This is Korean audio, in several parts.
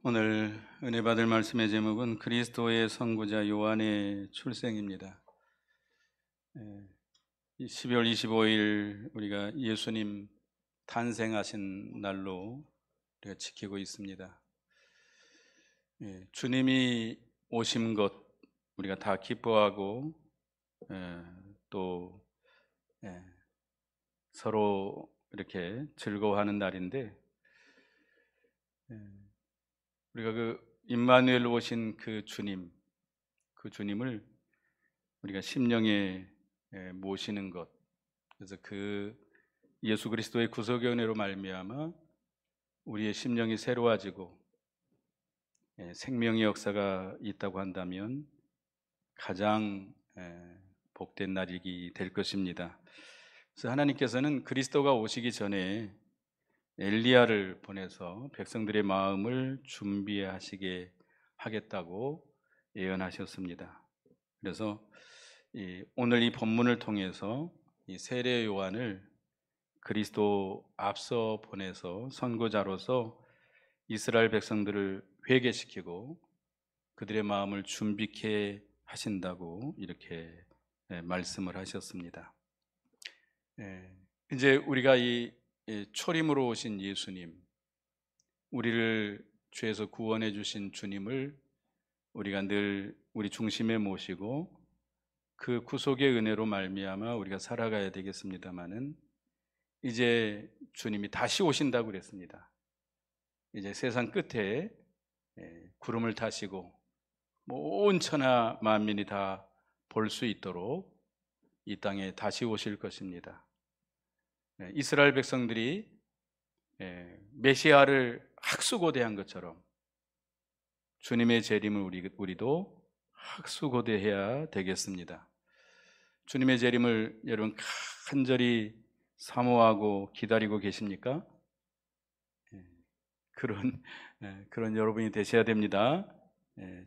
오늘 은혜 받을 말씀의 제목은 그리스도의 선구자 요한의 출생입니다. 12월 25일 우리가 예수님 탄생하신 날로 우리가 지키고 있습니다. 주님이 오신 것 우리가 다 기뻐하고 또 서로 이렇게 즐거워하는 날인데, 우리가 그 임마누엘 오신 그 주님을 우리가 심령에 모시는 것, 그래서 그 예수 그리스도의 구속의 은혜로 말미암아 우리의 심령이 새로워지고 생명의 역사가 있다고 한다면 가장 복된 날이 될 것입니다. 그래서 하나님께서는 그리스도가 오시기 전에 엘리야를 보내서 백성들의 마음을 준비하시게 하겠다고 예언하셨습니다. 그래서 오늘 이 본문을 통해서 이 세례 요한을 그리스도 앞서 보내서 선고자로서 이스라엘 백성들을 회개시키고 그들의 마음을 준비케 하신다고 이렇게 말씀을 하셨습니다. 이제 우리가 이 초림으로 오신 예수님, 우리를 죄에서 구원해 주신 주님을 우리가 늘 우리 중심에 모시고 그 구속의 은혜로 말미암아 우리가 살아가야 되겠습니다마는, 이제 주님이 다시 오신다고 그랬습니다. 이제 세상 끝에 구름을 타시고 온 천하 만민이 다 볼 수 있도록 이 땅에 다시 오실 것입니다. 이스라엘 백성들이 메시아를 학수고대한 것처럼 주님의 재림을 우리도 학수고대해야 되겠습니다. 주님의 재림을 여러분 간절히 사모하고 기다리고 계십니까? 그런 여러분이 되셔야 됩니다.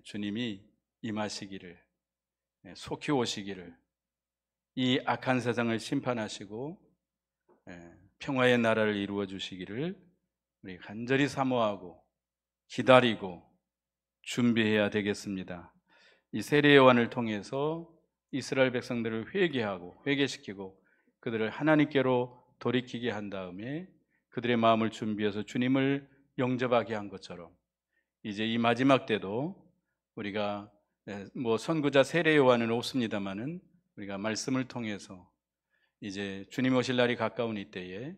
주님이 임하시기를, 속히 오시기를, 이 악한 세상을 심판하시고 평화의 나라를 이루어 주시기를 우리 간절히 사모하고 기다리고 준비해야 되겠습니다. 이 세례 요한을 통해서 이스라엘 백성들을 회개시키고 그들을 하나님께로 돌이키게 한 다음에 그들의 마음을 준비해서 주님을 영접하게 한 것처럼, 이제 이 마지막 때도 우리가 선구자 세례 요한은 없습니다마는 우리가 말씀을 통해서 이제 주님 오실 날이 가까운 이때에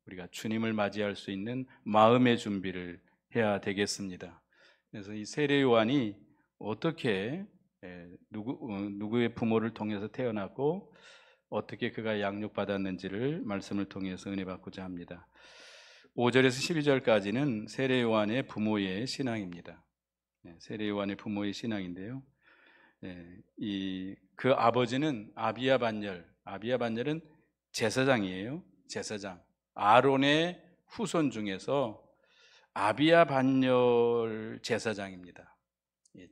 우리가 주님을 맞이할 수 있는 마음의 준비를 해야 되겠습니다. 그래서 이 세례 요한이 어떻게 누구의 부모를 통해서 태어났고 어떻게 그가 양육받았는지를 말씀을 통해서 은혜 받고자 합니다. 5절에서 12절까지는 세례 요한의 부모의 신앙입니다. 세례 요한의 부모의 신앙인데요, 그 아버지는 아비야 반열은 제사장이에요. 제사장, 아론의 후손 중에서 아비야 반열 제사장입니다.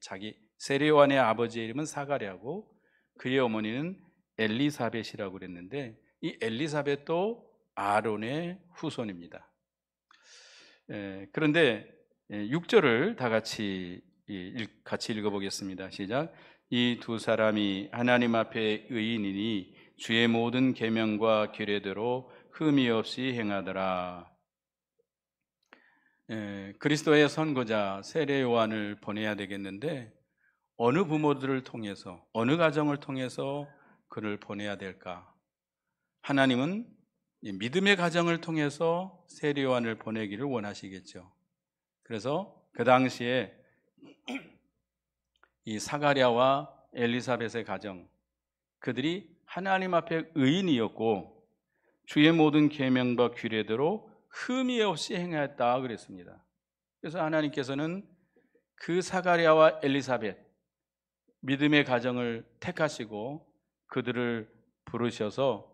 자기 세례 요한의 아버지의 이름은 사가랴고 그의 어머니는 엘리사벳이라고 그랬는데, 이 엘리사벳도 아론의 후손입니다. 그런데 6절을 다 같이 읽어보겠습니다. 시작. 이 두 사람이 하나님 앞에 의인이니 주의 모든 계명과 규례대로 흠이 없이 행하더라. 그리스도의 선고자 세례 요한을 보내야 되겠는데, 어느 부모들을 통해서, 어느 가정을 통해서 그를 보내야 될까? 하나님은 믿음의 가정을 통해서 세례 요한을 보내기를 원하시겠죠. 그래서 그 당시에 이 사가랴와 엘리사벳의 가정, 그들이 하나님 앞에 의인이었고 주의 모든 계명과 규례대로 흠이 없이 행하였다 그랬습니다. 그래서 하나님께서는 그 사가랴와 엘리사벳 믿음의 가정을 택하시고 그들을 부르셔서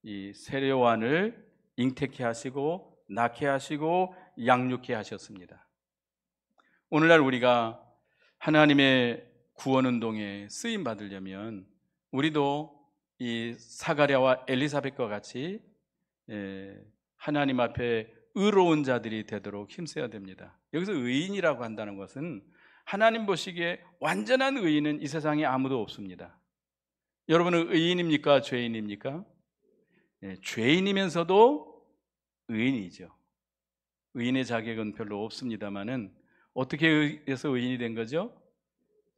이 세례 요한을 잉태케 하시고 낳게 하시고 양육케 하셨습니다. 오늘날 우리가 하나님의 구원 운동에 쓰임 받으려면 우리도 이 사가랴와 엘리사벳과 같이 하나님 앞에 의로운 자들이 되도록 힘써야 됩니다. 여기서 의인이라고 한다는 것은 하나님 보시기에 완전한 의인은 이 세상에 아무도 없습니다. 여러분은 의인입니까? 죄인입니까? 죄인이면서도 의인이죠. 의인의 자격은 별로 없습니다만은 어떻게 해서 의인이 된 거죠?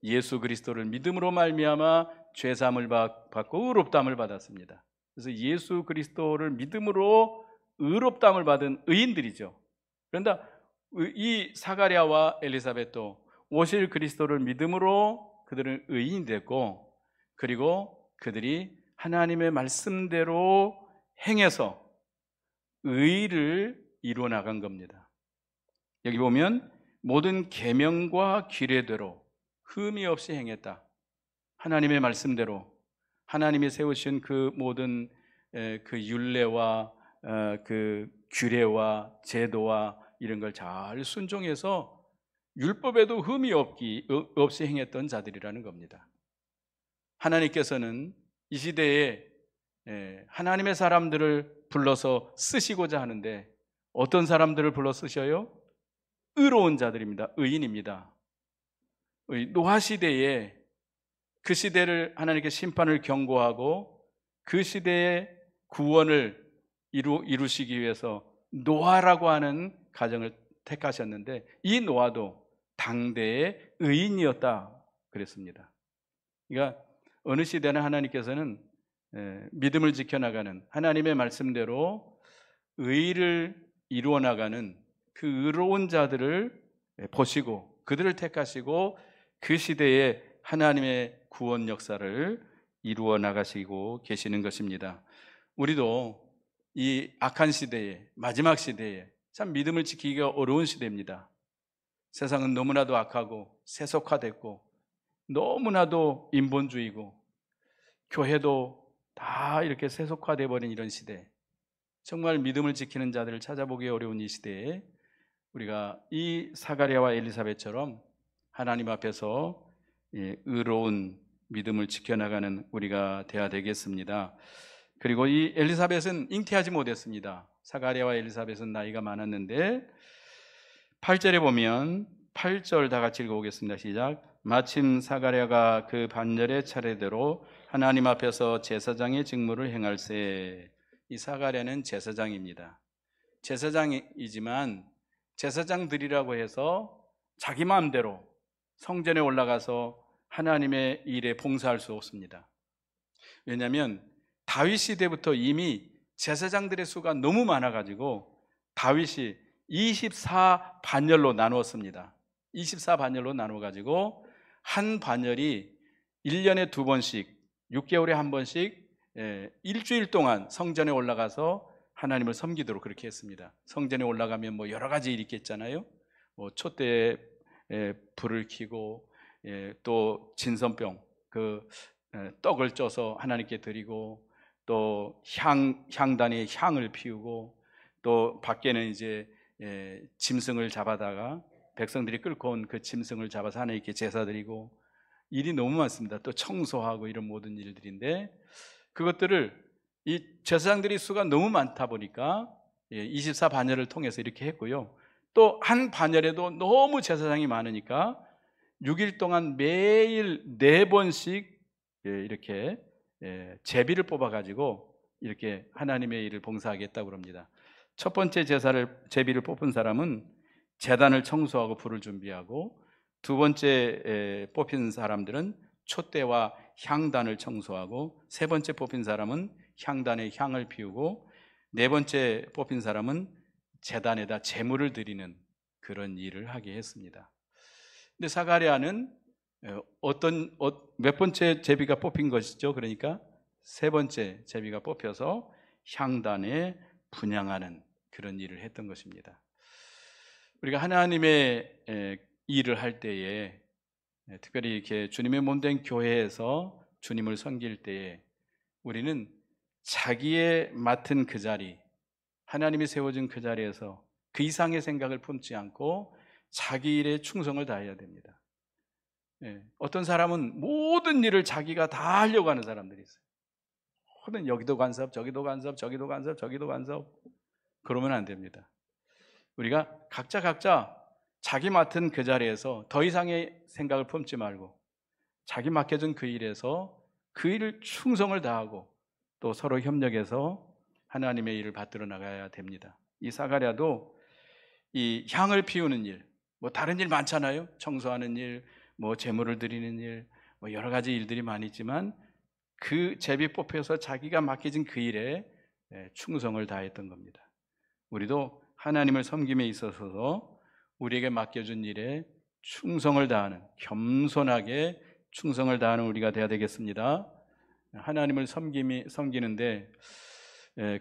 예수 그리스도를 믿음으로 말미암아 죄사함을 받고 의롭다함을 받았습니다. 그래서 예수 그리스도를 믿음으로 의롭다함을 받은 의인들이죠. 그런데 이 사가랴와 엘리사벳도 오실 그리스도를 믿음으로 그들은 의인이 됐고, 그리고 그들이 하나님의 말씀대로 행해서 의를 이루어 나간 겁니다. 여기 보면 모든 계명과 규례대로 흠이 없이 행했다. 하나님의 말씀대로 하나님이 세우신 그 모든 그 율례와 그 규례와 제도와 이런 걸 잘 순종해서 율법에도 흠이 없이 행했던 자들이라는 겁니다. 하나님께서는 이 시대에 하나님의 사람들을 불러서 쓰시고자 하는데 어떤 사람들을 불러 쓰셔요? 의로운 자들입니다. 의인입니다. 노아 시대에 그 시대를 하나님께 심판을 경고하고 그 시대의 구원을 이루시기 위해서 노아라고 하는 가정을 택하셨는데 이 노아도 당대의 의인이었다 그랬습니다. 그러니까 어느 시대는 하나님께서는 믿음을 지켜나가는 하나님의 말씀대로 의를 이루어 나가는 그 의로운 자들을 보시고 그들을 택하시고 그 시대에 하나님의 구원 역사를 이루어 나가시고 계시는 것입니다. 우리도 이 악한 시대에, 마지막 시대에 참 믿음을 지키기가 어려운 시대입니다. 세상은 너무나도 악하고 세속화됐고 너무나도 인본주의고 교회도 다 이렇게 세속화돼 버린 이런 시대, 정말 믿음을 지키는 자들을 찾아보기 어려운 이 시대에 우리가 이 사가랴와 엘리사벳처럼 하나님 앞에서 의로운 믿음을 지켜나가는 우리가 되어야 되겠습니다. 그리고 이 엘리사벳은 잉태하지 못했습니다. 사가랴와 엘리사벳은 나이가 많았는데 8절에 보면 8절 다 같이 읽어보겠습니다. 시작. 마침 사가랴가 그 반열의 차례대로 하나님 앞에서 제사장의 직무를 행할세. 이 사가랴는 제사장입니다. 제사장이지만 제사장들이라고 해서 자기 마음대로 성전에 올라가서 하나님의 일에 봉사할 수 없습니다. 왜냐하면 다윗 시대부터 이미 제사장들의 수가 너무 많아가지고 다윗이 24반열로 나누었습니다. 24반열로 나눠가지고 한 반열이 1년에 2번씩 6개월에 한 번씩 일주일 동안 성전에 올라가서 하나님을 섬기도록 그렇게 했습니다. 성전에 올라가면 뭐 여러 가지 일이 있겠잖아요. 뭐 촛대에 불을 켜고 또 진선병 그 떡을 쪄서 하나님께 드리고 또 향단에 향을 피우고 또 밖에는 이제 짐승을 잡아다가 백성들이 끌고 온 그 짐승을 잡아서 하나님께 제사 드리고 일이 너무 많습니다. 또 청소하고 이런 모든 일들인데 그것들을 이 제사장들이 수가 너무 많다 보니까 24반열을 통해서 이렇게 했고요. 또 한 반열에도 너무 제사장이 많으니까 6일 동안 매일 4번씩 이렇게 제비를 뽑아가지고 이렇게 하나님의 일을 봉사하겠다고 합니다. 첫 번째 제비를 뽑은 사람은 제단을 청소하고 불을 준비하고 두 번째 뽑힌 사람들은 촛대와 향단을 청소하고 세 번째 뽑힌 사람은 향단에 향을 피우고 네 번째 뽑힌 사람은 제단에다 제물을 드리는 그런 일을 하게 했습니다. 근데 사가랴는 몇 번째 제비가 뽑힌 것이죠? 그러니까 세 번째 제비가 뽑혀서 향단에 분향하는 그런 일을 했던 것입니다. 우리가 하나님의 일을 할 때에 특별히 이렇게 주님의 몸된 교회에서 주님을 섬길 때에 우리는 자기의 맡은 그 자리, 하나님이 세워준 그 자리에서 그 이상의 생각을 품지 않고 자기 일에 충성을 다해야 됩니다. 어떤 사람은 모든 일을 자기가 다 하려고 하는 사람들이 있어요. 모든 여기도 간섭, 저기도 간섭, 저기도 간섭, 저기도 간섭. 그러면 안 됩니다. 우리가 각자 자기 맡은 그 자리에서 더 이상의 생각을 품지 말고 자기 맡겨준 그 일에서 그 일을 충성을 다하고 또 서로 협력해서 하나님의 일을 받들어 나가야 됩니다. 이 사가랴도 이 향을 피우는 일, 뭐 다른 일 많잖아요. 청소하는 일, 뭐 제물을 드리는 일, 뭐 여러 가지 일들이 많이 있지만 그 제비 뽑혀서 자기가 맡겨진 그 일에 충성을 다했던 겁니다. 우리도 하나님을 섬김에 있어서 우리에게 맡겨준 일에 충성을 다하는, 겸손하게 충성을 다하는 우리가 되어야 되겠습니다. 하나님을 섬기는데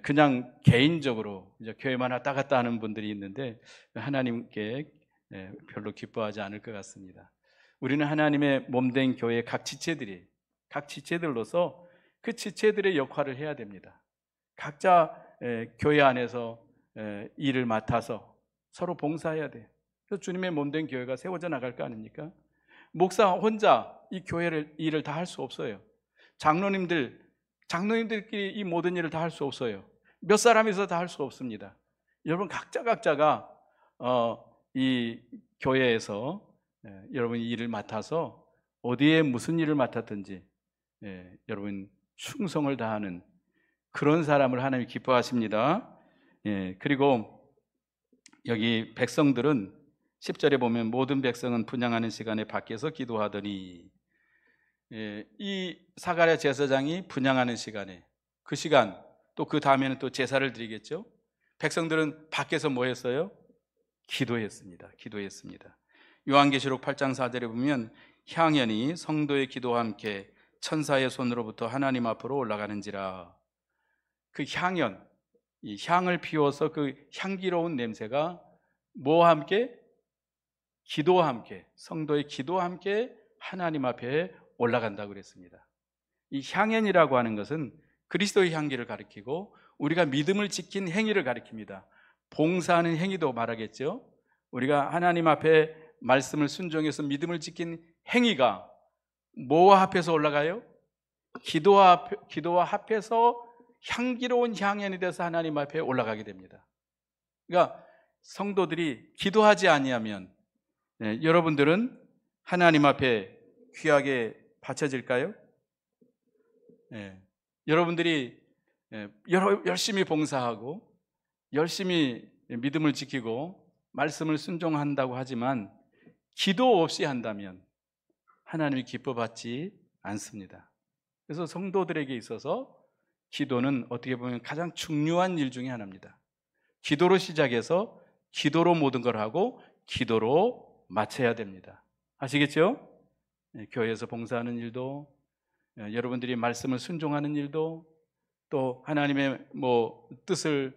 그냥 개인적으로 이제 교회만 왔다 갔다 하는 분들이 있는데 하나님께 별로 기뻐하지 않을 것 같습니다. 우리는 하나님의 몸된 교회 각 지체들로서 그 지체들의 역할을 해야 됩니다. 각자 교회 안에서 일을 맡아서 서로 봉사해야 돼요. 그래서 주님의 몸된 교회가 세워져 나갈 거 아닙니까? 목사 혼자 이 교회를 일을 다 할 수 없어요. 장로님들끼리 이 모든 일을 다 할 수 없어요. 몇 사람이서 다 할 수 없습니다. 여러분 각자가 이 교회에서 여러분이 일을 맡아서 어디에 무슨 일을 맡았든지 여러분 충성을 다하는 그런 사람을 하나님이 기뻐하십니다. 그리고 여기 백성들은 10절에 보면 모든 백성은 분향하는 시간에 밖에서 기도하더니, 이 사가랴 제사장이 분향하는 시간에 그 시간 또 그 다음에는 또 제사를 드리겠죠. 백성들은 밖에서 뭐 했어요? 기도했습니다. 요한계시록 8장 4절에 보면 향연이 성도의 기도와 함께 천사의 손으로부터 하나님 앞으로 올라가는지라. 그 향연, 이 향을 피워서 그 향기로운 냄새가 뭐와 함께? 기도와 함께, 성도의 기도와 함께 하나님 앞에 올라간다고 그랬습니다. 이 향연이라고 하는 것은 그리스도의 향기를 가리키고 우리가 믿음을 지킨 행위를 가리킵니다. 봉사하는 행위도 말하겠죠. 우리가 하나님 앞에 말씀을 순종해서 믿음을 지킨 행위가 뭐와 합해서 올라가요? 기도와 합해서 향기로운 향연이 돼서 하나님 앞에 올라가게 됩니다. 그러니까 성도들이 기도하지 아니하면 여러분들은 하나님 앞에 귀하게 바쳐질까요? 여러분들이 열심히 봉사하고 열심히 믿음을 지키고 말씀을 순종한다고 하지만 기도 없이 한다면 하나님이 기뻐받지 않습니다. 그래서 성도들에게 있어서 기도는 어떻게 보면 가장 중요한 일 중에 하나입니다. 기도로 시작해서 기도로 모든 걸 하고 기도로 마쳐야 됩니다. 아시겠죠? 교회에서 봉사하는 일도, 여러분들이 말씀을 순종하는 일도, 또 하나님의 뜻을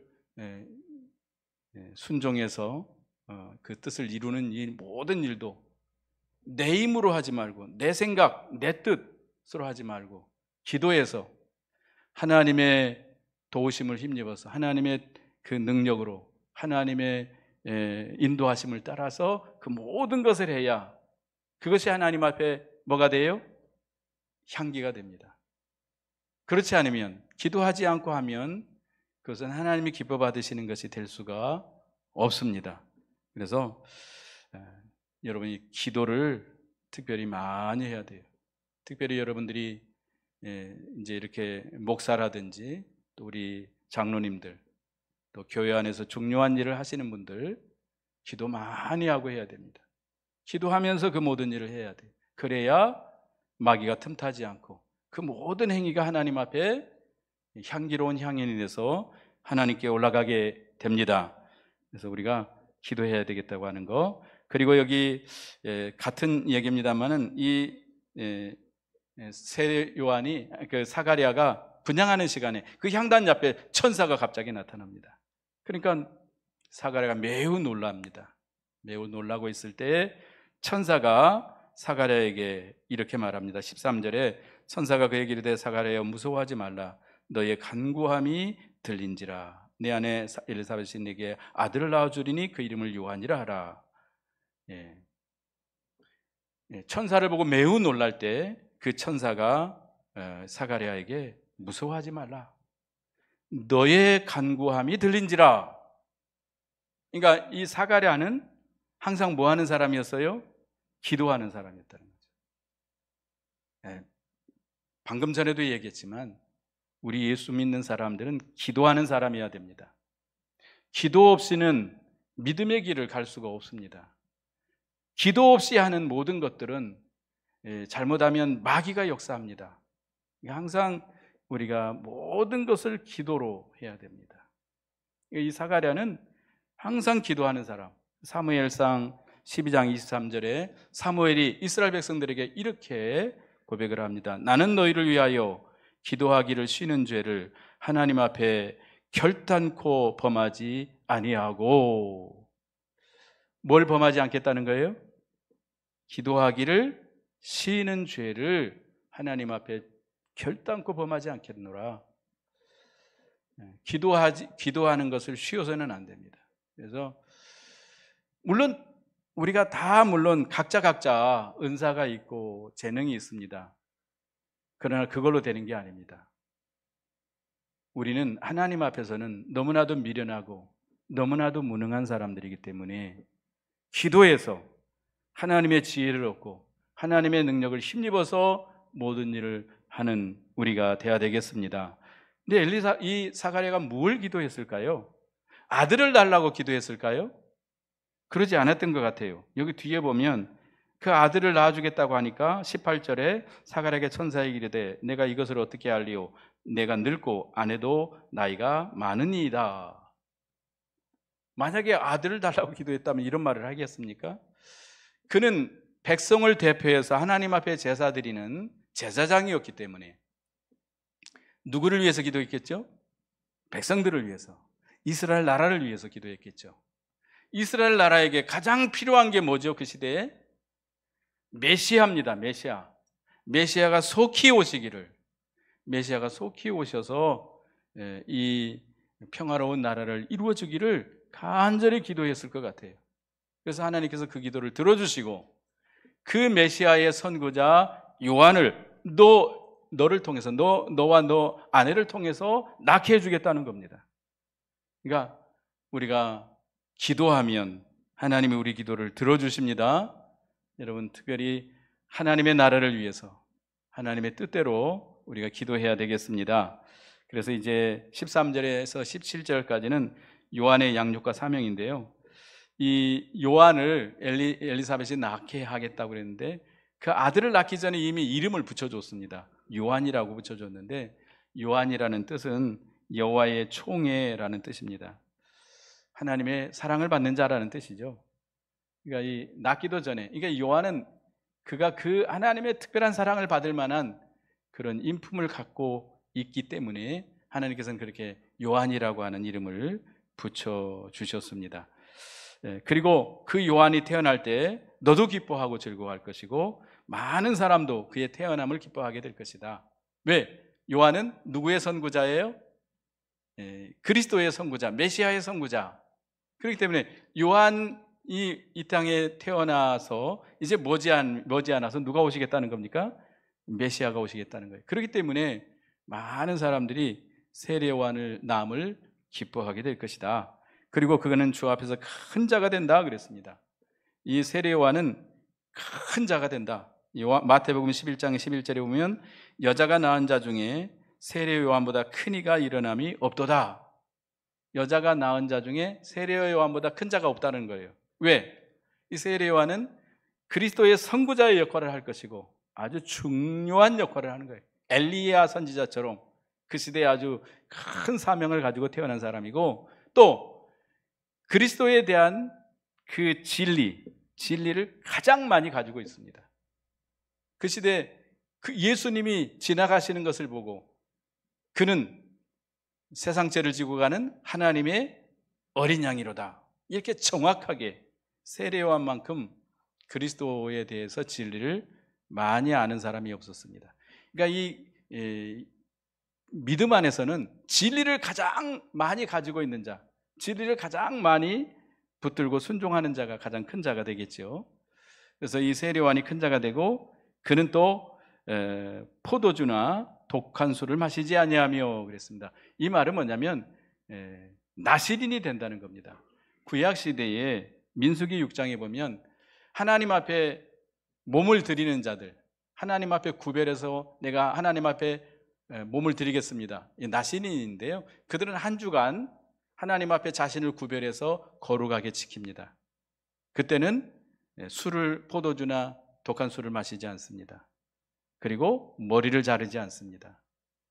순종해서 그 뜻을 이루는 이 모든 일도 내 힘으로 하지 말고 내 생각, 내 뜻으로 하지 말고 기도해서 하나님의 도우심을 힘입어서 하나님의 그 능력으로 하나님의 인도하심을 따라서 그 모든 것을 해야 그것이 하나님 앞에 뭐가 돼요? 향기가 됩니다. 그렇지 않으면, 기도하지 않고 하면 그것은 하나님이 기뻐 받으시는 것이 될 수가 없습니다. 그래서 여러분이 기도를 특별히 많이 해야 돼요. 특별히 여러분들이 이제 이렇게 목사라든지 또 우리 장로님들, 또 교회 안에서 중요한 일을 하시는 분들 기도 많이 하고 해야 됩니다. 기도하면서 그 모든 일을 해야 돼요. 그래야 마귀가 틈타지 않고 그 모든 행위가 하나님 앞에 향기로운 향연이 돼서 하나님께 올라가게 됩니다. 그래서 우리가 기도해야 되겠다고 하는 거. 그리고 여기 같은 얘기입니다만은 이 세 요한이, 그 사가랴가 분향하는 시간에 그 향단 앞에 천사가 갑자기 나타납니다. 그러니까 사가랴가 매우 놀랍니다. 매우 놀라고 있을 때 천사가 사가랴에게 이렇게 말합니다. 13절에 천사가 그에게 이르되 사가랴여 무서워하지 말라. 너의 간구함이 들린지라. 내 아내 엘리사벳이 네게 아들을 낳아주리니 그 이름을 요한이라 하라. 천사를 보고 매우 놀랄 때 그 천사가 사가랴에게 무서워하지 말라. 너의 간구함이 들린지라. 그러니까 이 사가랴는 항상 뭐 하는 사람이었어요? 기도하는 사람이었다는 거죠. 네. 방금 전에도 얘기했지만 우리 예수 믿는 사람들은 기도하는 사람이어야 됩니다. 기도 없이는 믿음의 길을 갈 수가 없습니다. 기도 없이 하는 모든 것들은 잘못하면 마귀가 역사합니다. 항상 우리가 모든 것을 기도로 해야 됩니다. 이 사가랴는 항상 기도하는 사람. 사무엘상 12장 23절에 사무엘이 이스라엘 백성들에게 이렇게 고백을 합니다. 나는 너희를 위하여 기도하기를 쉬는 죄를 하나님 앞에 결단코 범하지 아니하고. 뭘 범하지 않겠다는 거예요? 기도하기를 쉬는 죄를 하나님 앞에 결단코 범하지 않겠노라. 기도하는 것을 쉬어서는 안 됩니다. 그래서 물론 우리가 다 물론 각자 은사가 있고 재능이 있습니다. 그러나 그걸로 되는 게 아닙니다. 우리는 하나님 앞에서는 너무나도 미련하고 너무나도 무능한 사람들이기 때문에 기도해서 하나님의 지혜를 얻고 하나님의 능력을 힘입어서 모든 일을 하는 우리가 돼야 되겠습니다. 근데 이 사가랴가 뭘 기도했을까요? 아들을 달라고 기도했을까요? 그러지 않았던 것 같아요. 여기 뒤에 보면 그 아들을 낳아주겠다고 하니까 18절에 사가랴에게 천사에게 이르되 내가 이것을 어떻게 알리오? 내가 늙고 아내도 나이가 많으니이다. 만약에 아들을 달라고 기도했다면 이런 말을 하겠습니까? 그는 백성을 대표해서 하나님 앞에 제사 드리는 제사장이었기 때문에 누구를 위해서 기도했겠죠? 백성들을 위해서, 이스라엘 나라를 위해서 기도했겠죠. 이스라엘 나라에게 가장 필요한 게 뭐죠? 그 시대에 메시아입니다. 메시아가 속히 오시기를, 메시아가 속히 오셔서 이 평화로운 나라를 이루어 주기를 간절히 기도했을 것 같아요. 그래서 하나님께서 그 기도를 들어주시고 그 메시아의 선구자 요한을 너를 통해서 너와 너 아내를 통해서 낳게 해주겠다는 겁니다. 그러니까 우리가 기도하면 하나님이 우리 기도를 들어주십니다. 여러분, 특별히 하나님의 나라를 위해서 하나님의 뜻대로 우리가 기도해야 되겠습니다. 그래서 이제 13절에서 17절까지는 요한의 양육과 사명인데요, 이 요한을 엘리사벳이 낳게 하겠다고 그랬는데 그 아들을 낳기 전에 이미 이름을 붙여줬습니다. 요한이라고 붙여줬는데 요한이라는 뜻은 여호와의 총애라는 뜻입니다. 하나님의 사랑을 받는 자라는 뜻이죠. 그러니까 이 낳기도 전에, 그러니까 요한은 그가 그 하나님의 특별한 사랑을 받을 만한 그런 인품을 갖고 있기 때문에 하나님께서는 그렇게 요한이라고 하는 이름을 붙여주셨습니다. 그리고 그 요한이 태어날 때 너도 기뻐하고 즐거워할 것이고 많은 사람도 그의 태어남을 기뻐하게 될 것이다. 왜? 요한은 누구의 선구자예요? 그리스도의 선구자, 메시아의 선구자. 그렇기 때문에 요한이 이 땅에 태어나서 이제 머지않아서 누가 오시겠다는 겁니까? 메시아가 오시겠다는 거예요. 그렇기 때문에 많은 사람들이 세례 요한을 낳음을 기뻐하게 될 것이다. 그리고 그거는 주 앞에서 큰 자가 된다 그랬습니다. 이 세례 요한은 큰 자가 된다. 마태복음 11장 11절에 보면 여자가 낳은 자 중에 세례 요한보다 큰 이가 일어남이 없도다. 여자가 낳은 자 중에 세례 요한보다 큰 자가 없다는 거예요. 왜? 이 세례 요한은 그리스도의 선구자의 역할을 할 것이고 아주 중요한 역할을 하는 거예요. 엘리야 선지자처럼 그 시대에 아주 큰 사명을 가지고 태어난 사람이고, 또 그리스도에 대한 그 진리를 가장 많이 가지고 있습니다. 그 시대에 그 예수님이 지나가시는 것을 보고 그는 세상 죄를 지고 가는 하나님의 어린 양이로다, 이렇게 정확하게 세례 요한만큼 그리스도에 대해서 진리를 많이 아는 사람이 없었습니다. 그러니까 이 믿음 안에서는 진리를 가장 많이 가지고 있는 자, 진리를 가장 많이 붙들고 순종하는 자가 가장 큰 자가 되겠죠. 그래서 이 세례 요한이 큰 자가 되고 그는 또 포도주나 독한 술을 마시지 아니하며 그랬습니다. 이 말은 뭐냐면 나시린이 된다는 겁니다. 구약 시대에 민수기 6장에 보면 하나님 앞에 몸을 드리는 자들, 하나님 앞에 구별해서 내가 하나님 앞에 몸을 드리겠습니다. 나신인인데요. 그들은 한 주간 하나님 앞에 자신을 구별해서 거룩하게 지킵니다. 그때는 술을, 포도주나 독한 술을 마시지 않습니다. 그리고 머리를 자르지 않습니다.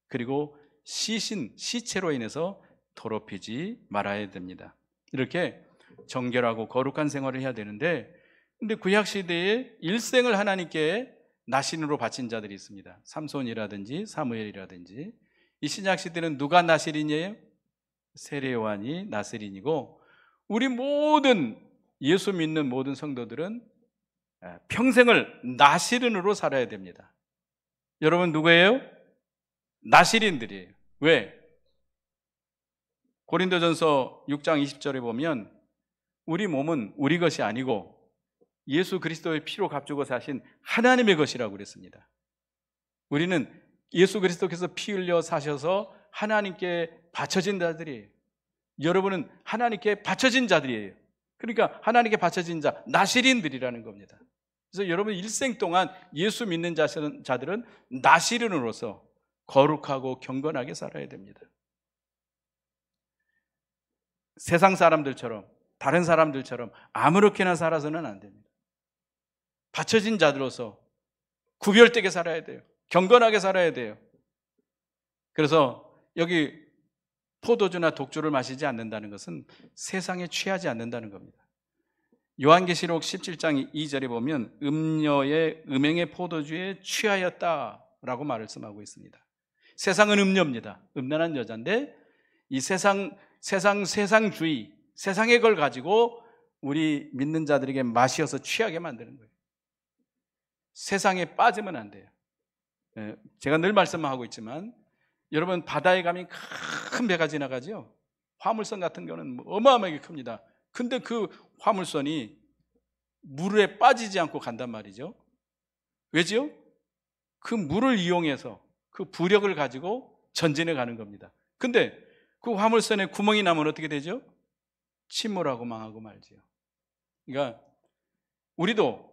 그리고 시체로 인해서 더럽히지 말아야 됩니다. 이렇게 정결하고 거룩한 생활을 해야 되는데, 근데 구약 시대에 일생을 하나님께 나신으로 바친 자들이 있습니다. 삼손이라든지 사무엘이라든지. 이 신약 시대는 누가 나실인이에요? 세례 요한이 나실인이고, 우리 모든 예수 믿는 모든 성도들은 평생을 나실인으로 살아야 됩니다. 여러분 누구예요? 나실인들이에요. 왜? 고린도전서 6장 20절에 보면 우리 몸은 우리 것이 아니고 예수 그리스도의 피로 값주고 사신 하나님의 것이라고 그랬습니다. 우리는 예수 그리스도께서 피 흘려 사셔서 하나님께 바쳐진 자들이에요. 여러분은 하나님께 바쳐진 자들이에요. 그러니까 하나님께 바쳐진 자, 나실인들이라는 겁니다. 그래서 여러분 일생 동안 예수 믿는 자들은 나실인으로서 거룩하고 경건하게 살아야 됩니다. 세상 사람들처럼, 다른 사람들처럼 아무렇게나 살아서는 안 됩니다. 바쳐진 자들로서 구별되게 살아야 돼요. 경건하게 살아야 돼요. 그래서 여기 포도주나 독주를 마시지 않는다는 것은 세상에 취하지 않는다는 겁니다. 요한계시록 17장 2절에 보면 음녀의 음행의 포도주에 취하였다라고 말씀하고 있습니다. 세상은 음녀입니다. 음란한 여자인데 이 세상주의, 세상의 걸 가지고 우리 믿는 자들에게 마시어서 취하게 만드는 거예요. 세상에 빠지면 안 돼요. 제가 늘 말씀하고 있지만 여러분 바다에 가면 큰 배가 지나가죠. 화물선 같은 경우는 어마어마하게 큽니다. 근데 그 화물선이 물에 빠지지 않고 간단 말이죠. 왜지요? 그 물을 이용해서 그 부력을 가지고 전진해 가는 겁니다. 근데 그 화물선에 구멍이 나면 어떻게 되죠? 침몰하고 망하고 말지요. 그러니까 우리도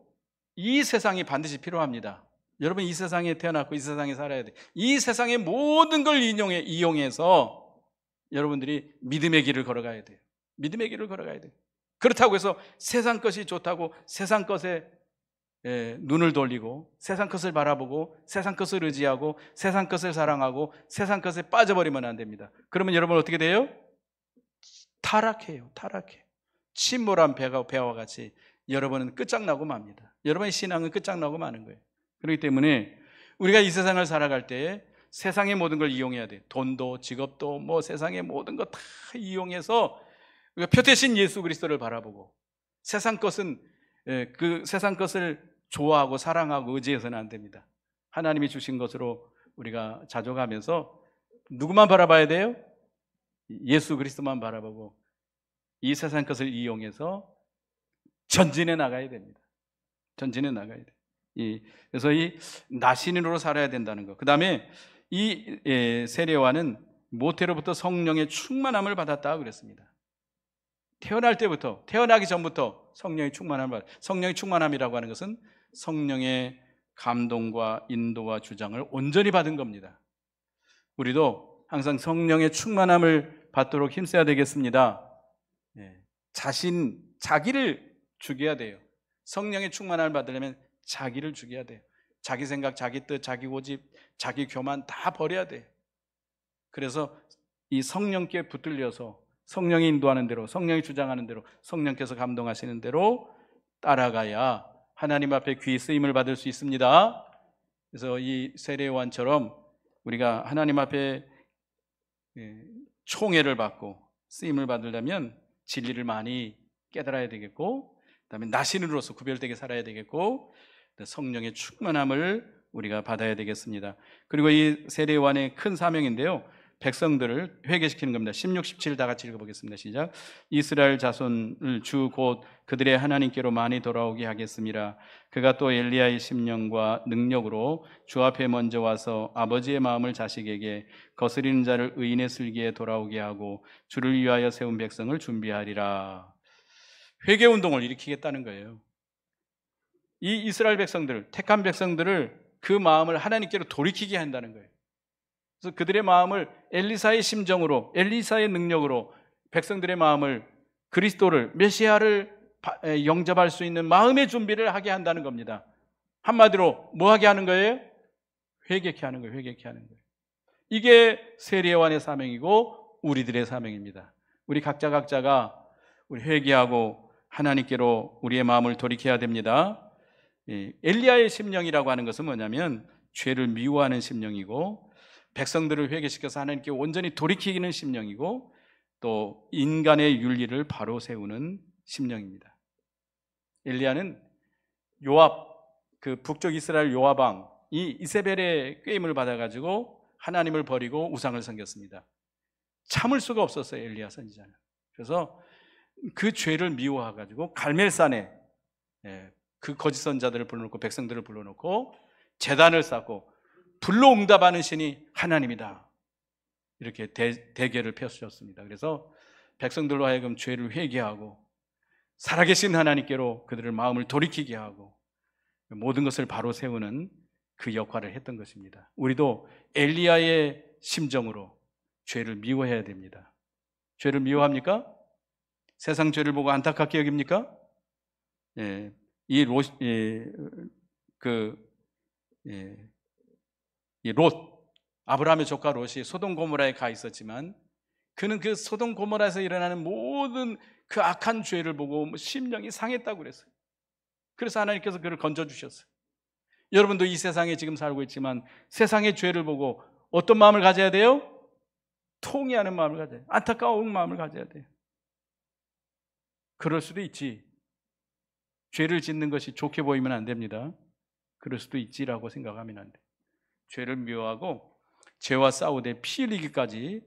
이 세상이 반드시 필요합니다. 여러분 이 세상에 태어났고 이 세상에 살아야 돼. 이 세상의 모든 걸 이용해서 여러분들이 믿음의 길을 걸어가야 돼요. 믿음의 길을 걸어가야 돼요. 그렇다고 해서 세상 것이 좋다고 세상 것에 눈을 돌리고 세상 것을 바라보고 세상 것을 의지하고 세상 것을 사랑하고 세상 것에 빠져버리면 안 됩니다. 그러면 여러분 어떻게 돼요? 타락해요. 침몰한 배와 같이 여러분은 끝장나고 맙니다. 여러분의 신앙은 끝장나고 마는 거예요. 그렇기 때문에 우리가 이 세상을 살아갈 때에 세상의 모든 걸 이용해야 돼요. 돈도 직업도 세상의 모든 것 다 이용해서 우리가 표대신 예수 그리스도를 바라보고 세상 것은 그 세상 것을 좋아하고 사랑하고 의지해서는 안 됩니다. 하나님이 주신 것으로 우리가 자족하면서 누구만 바라봐야 돼요? 예수 그리스도만 바라보고 이 세상 것을 이용해서 전진해 나가야 됩니다. 전진해 나가야 돼요. 그래서 이 나신인으로 살아야 된다는 것. 그 다음에 이 세례 요한은 모태로부터 성령의 충만함을 받았다 그랬습니다. 태어나기 전부터 성령의 충만함을 받았다. 성령의 충만함이라고 하는 것은 성령의 감동과 인도와 주장을 온전히 받은 겁니다. 우리도 항상 성령의 충만함을 받도록 힘써야 되겠습니다. 자기를 죽여야 돼요. 성령의 충만함을 받으려면 자기를 죽여야 돼요. 자기 생각, 자기 뜻, 자기 고집, 자기 교만 다 버려야 돼요. 그래서 이 성령께 붙들려서 성령이 인도하는 대로, 성령이 주장하는 대로, 성령께서 감동하시는 대로 따라가야 하나님 앞에 귀히 쓰임을 받을 수 있습니다. 그래서 이 세례 요한처럼 우리가 하나님 앞에 총애를 받고 쓰임을 받으려면 진리를 많이 깨달아야 되겠고, 그다음에 나신으로서 구별되게 살아야 되겠고, 성령의 충만함을 우리가 받아야 되겠습니다. 그리고 이 세례 요한의 큰 사명인데요, 백성들을 회개시키는 겁니다. 16, 17 다 같이 읽어보겠습니다. 시작. 이스라엘 자손을 주 곧 그들의 하나님께로 많이 돌아오게 하겠습니다. 그가 또 엘리야의 심령과 능력으로 주 앞에 먼저 와서 아버지의 마음을 자식에게, 거스리는 자를 의인의 슬기에 돌아오게 하고 주를 위하여 세운 백성을 준비하리라. 회개 운동을 일으키겠다는 거예요. 이 이스라엘 백성들, 택한 백성들을 그 마음을 하나님께로 돌이키게 한다는 거예요. 그래서 그들의 마음을 엘리사의 심정으로, 엘리사의 능력으로 백성들의 마음을, 그리스도를, 메시아를 영접할 수 있는 마음의 준비를 하게 한다는 겁니다. 한마디로 뭐 하게 하는 거예요? 회개케 하는 거예요. 회개케 하는 거예요. 이게 세례요한의 사명이고 우리들의 사명입니다. 우리 각자가 우리 회개하고 하나님께로 우리의 마음을 돌이켜야 됩니다. 엘리야의 심령이라고 하는 것은 뭐냐면 죄를 미워하는 심령이고, 백성들을 회개시켜서 하나님께 온전히 돌이키는 심령이고, 또 인간의 윤리를 바로 세우는 심령입니다. 엘리야는 요압, 그 북쪽 이스라엘 요압 왕이 이세벨의 꾀임을 받아가지고 하나님을 버리고 우상을 섬겼습니다. 참을 수가 없었어요, 엘리야 선지자는. 그래서 그 죄를 미워해가지고 갈멜산에 그 거짓 선자들을 불러놓고 백성들을 불러놓고 제단을 쌓고 불로 응답하는 신이 하나님이다, 이렇게 대계를 펴주셨습니다. 그래서 백성들로 하여금 죄를 회개하고 살아계신 하나님께로 그들의 마음을 돌이키게 하고 모든 것을 바로 세우는 그 역할을 했던 것입니다. 우리도 엘리야의 심정으로 죄를 미워해야 됩니다. 죄를 미워합니까? 세상 죄를 보고 안타깝게 여깁니까? 이 롯, 아브라함의 조카 롯이 소돔 고모라에 가 있었지만 그는 그 소돔 고모라에서 일어나는 모든 그 악한 죄를 보고 심령이 상했다고 그랬어요. 그래서 하나님께서 그를 건져주셨어요. 여러분도 이 세상에 지금 살고 있지만 세상의 죄를 보고 어떤 마음을 가져야 돼요? 통회하는 마음을 가져야 돼요. 안타까운 마음을 가져야 돼요. 그럴 수도 있지. 죄를 짓는 것이 좋게 보이면 안 됩니다. 그럴 수도 있지라고 생각하면 안 돼요. 죄를 미워하고 죄와 싸우되 피 흘리기까지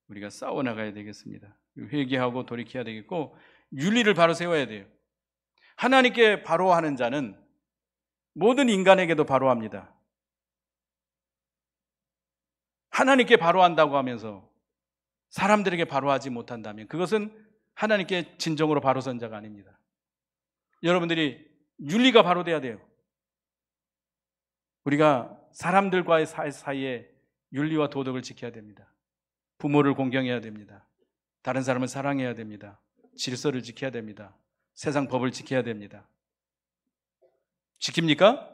우리가 싸워나가야 되겠습니다. 회개하고 돌이켜야 되겠고, 윤리를 바로 세워야 돼요. 하나님께 바로 하는 자는 모든 인간에게도 바로 합니다. 하나님께 바로 한다고 하면서 사람들에게 바로 하지 못한다면 그것은 하나님께 진정으로 바로 선 자가 아닙니다. 여러분들이 윤리가 바로 돼야 돼요. 우리가 사람들과의 사이에 윤리와 도덕을 지켜야 됩니다. 부모를 공경해야 됩니다. 다른 사람을 사랑해야 됩니다. 질서를 지켜야 됩니다. 세상 법을 지켜야 됩니다. 지킵니까?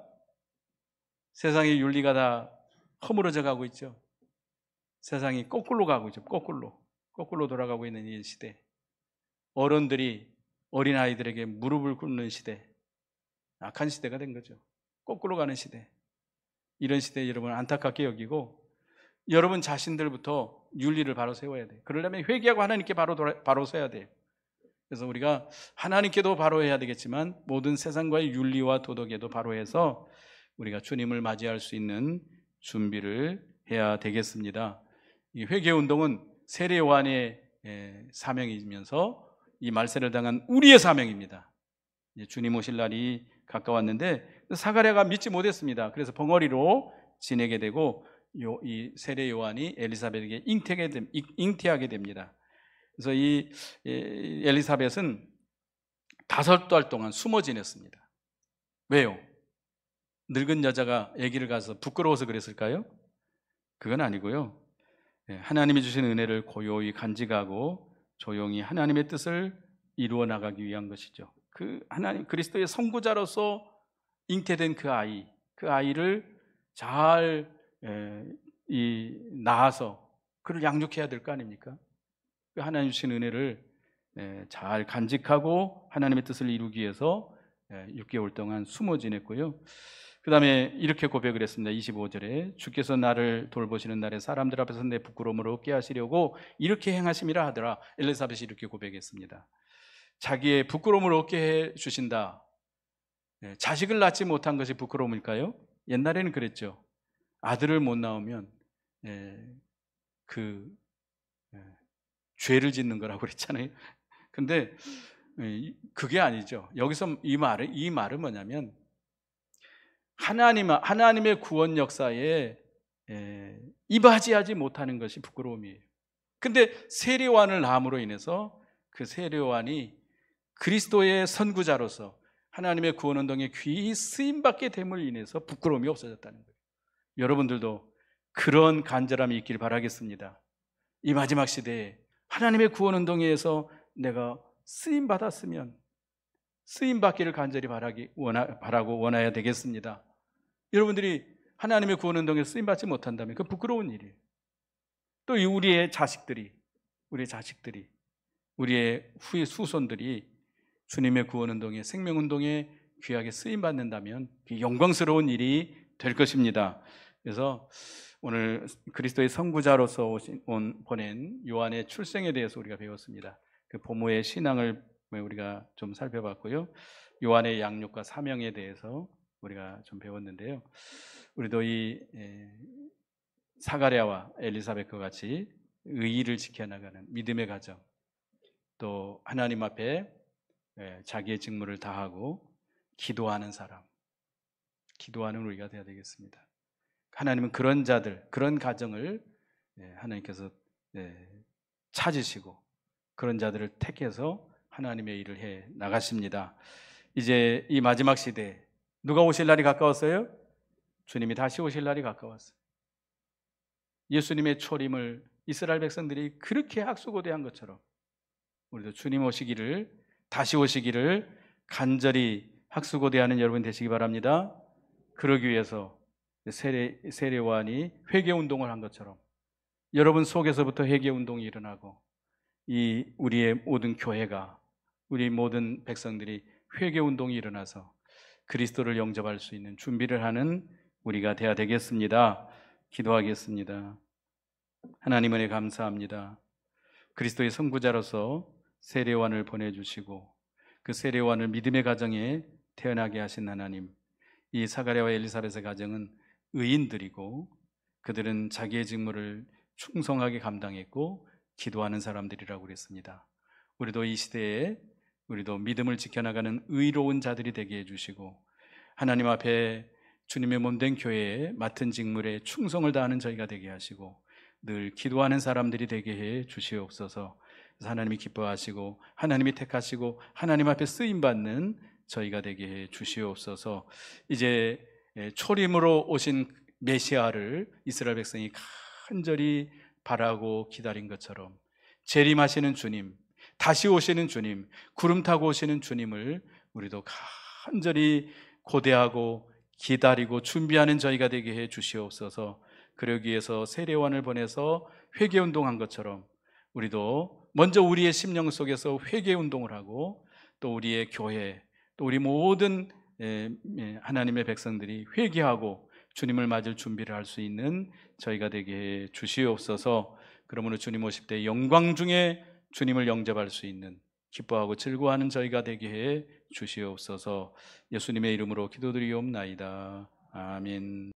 세상의 윤리가 다 허물어져 가고 있죠. 세상이 거꾸로 가고 있죠. 거꾸로 돌아가고 있는 이 시대. 어른들이 어린아이들에게 무릎을 꿇는 시대. 악한 시대가 된 거죠. 거꾸로 가는 시대. 이런 시대에 여러분 안타깝게 여기고, 여러분 자신들부터 윤리를 바로 세워야 돼요. 그러려면 회개하고 하나님께 바로 서야 돼요. 그래서 우리가 하나님께도 바로 해야 되겠지만 모든 세상과의 윤리와 도덕에도 바로 해서 우리가 주님을 맞이할 수 있는 준비를 해야 되겠습니다. 이 회개운동은 세례요한의 사명이면서 이 말세를 당한 우리의 사명입니다. 주님 오실 날이 가까웠는데 사가랴가 믿지 못했습니다. 그래서 벙어리로 지내게 되고 이 세례요한이 엘리사벳에게 잉태하게 됩니다. 그래서 이 엘리사벳은 5달 동안 숨어 지냈습니다. 왜요? 늙은 여자가 아기를 가서 부끄러워서 그랬을까요? 그건 아니고요. 하나님이 주신 은혜를 고요히 간직하고 조용히 하나님의 뜻을 이루어 나가기 위한 것이죠. 그 하나님 그리스도의 선구자로서 잉태된 그 아이를 잘 낳아서 그를 양육해야 될 거 아닙니까? 하나님 주신 은혜를 잘 간직하고 하나님의 뜻을 이루기 위해서 6개월 동안 숨어 지냈고요. 그 다음에 이렇게 고백을 했습니다. 25절에 주께서 나를 돌보시는 날에 사람들 앞에서 내 부끄러움을 얻게 하시려고 이렇게 행하심이라 하더라. 엘리사벳이 이렇게 고백했습니다. 자기의 부끄러움을 얻게 해 주신다. 자식을 낳지 못한 것이 부끄러움일까요? 옛날에는 그랬죠. 아들을 못 낳으면 죄를 짓는 거라고 그랬잖아요. 근데 그게 아니죠. 여기서 이 말은 뭐냐면 하나님의 구원 역사에 이바지하지 못하는 것이 부끄러움이에요. 근데 세례요한을 낳음으로 인해서 그 세례요한이 그리스도의 선구자로서 하나님의 구원운동에 귀히 쓰임받게 됨을 인해서 부끄러움이 없어졌다는 거예요. 여러분들도 그런 간절함이 있길 바라겠습니다. 이 마지막 시대에 하나님의 구원운동에서 내가 쓰임받았으면 쓰임받기를 간절히 바라고 원해야 되겠습니다. 여러분들이 하나님의 구원운동에 쓰임받지 못한다면 그 부끄러운 일이에요. 또 우리의 자식들이, 우리의 후의 수손들이 주님의 구원운동에, 생명운동에 귀하게 쓰임받는다면 영광스러운 일이 될 것입니다. 그래서 오늘 그리스도의 선구자로서 보낸 요한의 출생에 대해서 우리가 배웠습니다. 그 부모의 신앙을 우리가 좀 살펴봤고요. 요한의 양육과 사명에 대해서 우리가 좀 배웠는데요. 우리도 이 사가랴와 엘리사벳과 같이 의의를 지켜나가는 믿음의 가정, 또 하나님 앞에 자기의 직무를 다하고 기도하는 사람, 기도하는 우리가 되어야 되겠습니다. 하나님은 그런 자들, 그런 가정을 하나님께서 찾으시고 그런 자들을 택해서 하나님의 일을 해 나가십니다. 이제 이 마지막 시대에 누가 오실 날이 가까웠어요? 주님이 다시 오실 날이 가까웠어요. 예수님의 초림을 이스라엘 백성들이 그렇게 학수고대한 것처럼 우리도 주님 오시기를, 다시 오시기를 간절히 학수고대하는 여러분 되시기 바랍니다. 그러기 위해서 세례요한이 회개운동을 한 것처럼 여러분 속에서부터 회개운동이 일어나고 이 우리의 모든 교회가, 우리 모든 백성들이 회개운동이 일어나서 그리스도를 영접할 수 있는 준비를 하는 우리가 되어야 되겠습니다. 기도하겠습니다. 하나님 은혜 감사합니다. 그리스도의 선구자로서 세례요한을 보내주시고 그 세례요한을 믿음의 가정에 태어나게 하신 하나님, 이 사가랴와 엘리사벳의 가정은 의인들이고 그들은 자기의 직무를 충성하게 감당했고 기도하는 사람들이라고 그랬습니다. 우리도 이 시대에 우리도 믿음을 지켜나가는 의로운 자들이 되게 해주시고 하나님 앞에 주님의 몸된 교회에 맡은 직물에 충성을 다하는 저희가 되게 하시고 늘 기도하는 사람들이 되게 해 주시옵소서. 하나님이 기뻐하시고 하나님이 택하시고 하나님 앞에 쓰임받는 저희가 되게 해 주시옵소서. 이제 초림으로 오신 메시아를 이스라엘 백성이 간절히 바라고 기다린 것처럼 재림하시는 주님, 다시 오시는 주님, 구름 타고 오시는 주님을 우리도 간절히 고대하고 기다리고 준비하는 저희가 되게 해 주시옵소서. 그러기 위해서 세례요한을 보내서 회개운동한 것처럼 우리도 먼저 우리의 심령 속에서 회개운동을 하고 또 우리의 교회, 또 우리 모든 하나님의 백성들이 회개하고 주님을 맞을 준비를 할 수 있는 저희가 되게 해 주시옵소서. 그러므로 주님 오실 때 영광 중에 주님을 영접할 수 있는 기뻐하고 즐거워하는 저희가 되게 해 주시옵소서. 예수님의 이름으로 기도드리옵나이다. 아멘.